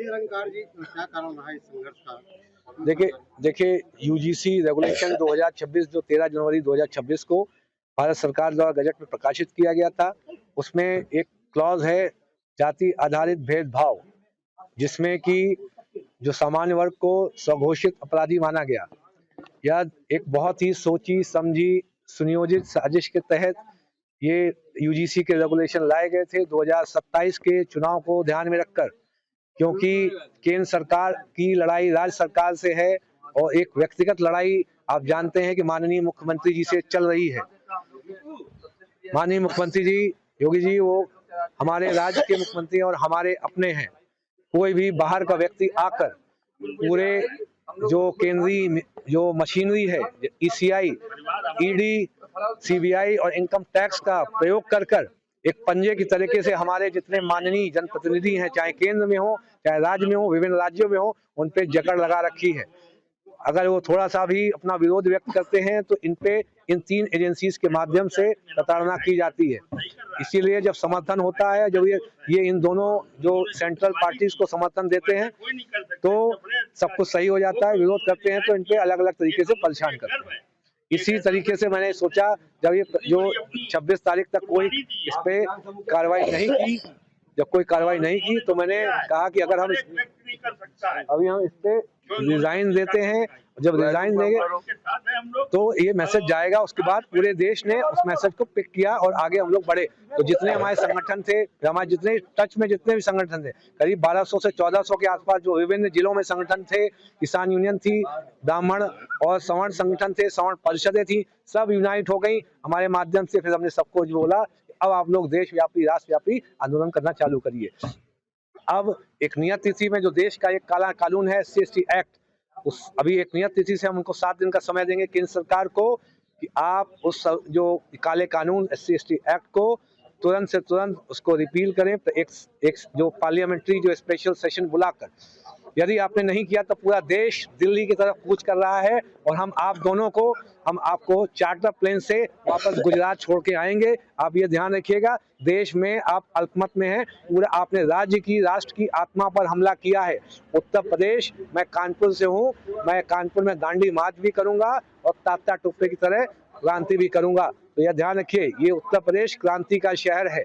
जी अलंकार जी, क्या कारण रहा इस संघर्ष का? देखिए यूजीसी रेगुलेशन 2026 जो 13 जनवरी 2026 को भारत सरकार द्वारा गजट में प्रकाशित किया गया था, उसमें एक क्लॉज है जाति आधारित भेदभाव, जिसमें कि जो सामान्य वर्ग को स्वघोषित अपराधी माना गया। यह एक बहुत ही सोची समझी सुनियोजित साजिश के तहत ये यूजीसी के रेगुलेशन लाए गए थे 2027 के चुनाव को ध्यान में रखकर, क्योंकि केंद्र सरकार की लड़ाई राज्य सरकार से है और एक व्यक्तिगत लड़ाई आप जानते हैं कि माननीय मुख्यमंत्री जी से चल रही है। माननीय मुख्यमंत्री जी योगी जी वो हमारे राज्य के मुख्यमंत्री और हमारे अपने हैं। कोई भी बाहर का व्यक्ति आकर पूरे जो केंद्रीय जो मशीनरी है ईसीआई, ईडी, सीबीआई और इनकम टैक्स का प्रयोग कर एक पंजे की तरीके से हमारे जितने माननीय जनप्रतिनिधि हैं, चाहे केंद्र में हो चाहे राज्य में हो, विभिन्न राज्यों में हो, उन पे जकड़ लगा रखी है। अगर वो थोड़ा सा भी अपना विरोध व्यक्त करते हैं तो इन पे इन 3 एजेंसीज के माध्यम से प्रताड़ना की जाती है। इसीलिए जब समर्थन होता है, जब ये इन दोनों जो सेंट्रल पार्टीज को समर्थन देते हैं तो सब कुछ सही हो जाता है। विरोध करते हैं तो इन पे अलग अलग तरीके से परेशान करते हैं। इसी तरीके से मैंने सोचा जब ये जो 26 तारीख तक कोई इस पे कार्रवाई नहीं की, जब कोई कार्रवाई नहीं की तो मैंने कहा कि अगर हम अभी हम इस पे रिजाइन देते हैं, जब रिजाइन देंगे तो ये मैसेज जाएगा। उसके बाद पूरे देश ने उस मैसेज को पिक किया और आगे हम लोग बढ़े। तो जितने हमारे संगठन थे, हमारे जितने टच में जितने भी संगठन थे, करीब 1200 से 1400 के आसपास जो विभिन्न जिलों में संगठन थे, किसान यूनियन थी, ब्राह्मण और सवर्ण संगठन थे, सवर्ण परिषदें थी, सब यूनाइट हो गई हमारे माध्यम से। फिर हमने सबको बोला अब आप लोग देशव्यापी राष्ट्रव्यापी आंदोलन करना चालू करिए। अब एक नियत तिथि में जो देश का एक काला कानून है SC/ST एक्ट, उस अभी एक नियत तिथि से हम उनको 7 दिन का समय देंगे केंद्र सरकार को कि आप उस जो काले कानून SC/ST एक्ट को तुरंत से तुरंत उसको रिपील करें। तो एक जो पार्लियामेंट्री जो स्पेशल सेशन बुलाकर, यदि आपने नहीं किया तो पूरा देश दिल्ली की तरफ कूच कर रहा है और हम आपको चार्टर प्लेन से वापस गुजरात छोड़ के आएंगे। आप ये ध्यान रखिएगा, देश में आप अल्पमत में हैं, पूरा आपने राज्य की राष्ट्र की आत्मा पर हमला किया है। उत्तर प्रदेश, मैं कानपुर से हूँ, मैं कानपुर में दांडी मार्च भी करूंगा और तात्या टोपे की तरह क्रांति भी करूंगा। तो यह ध्यान रखिए, ये उत्तर प्रदेश क्रांति का शहर है।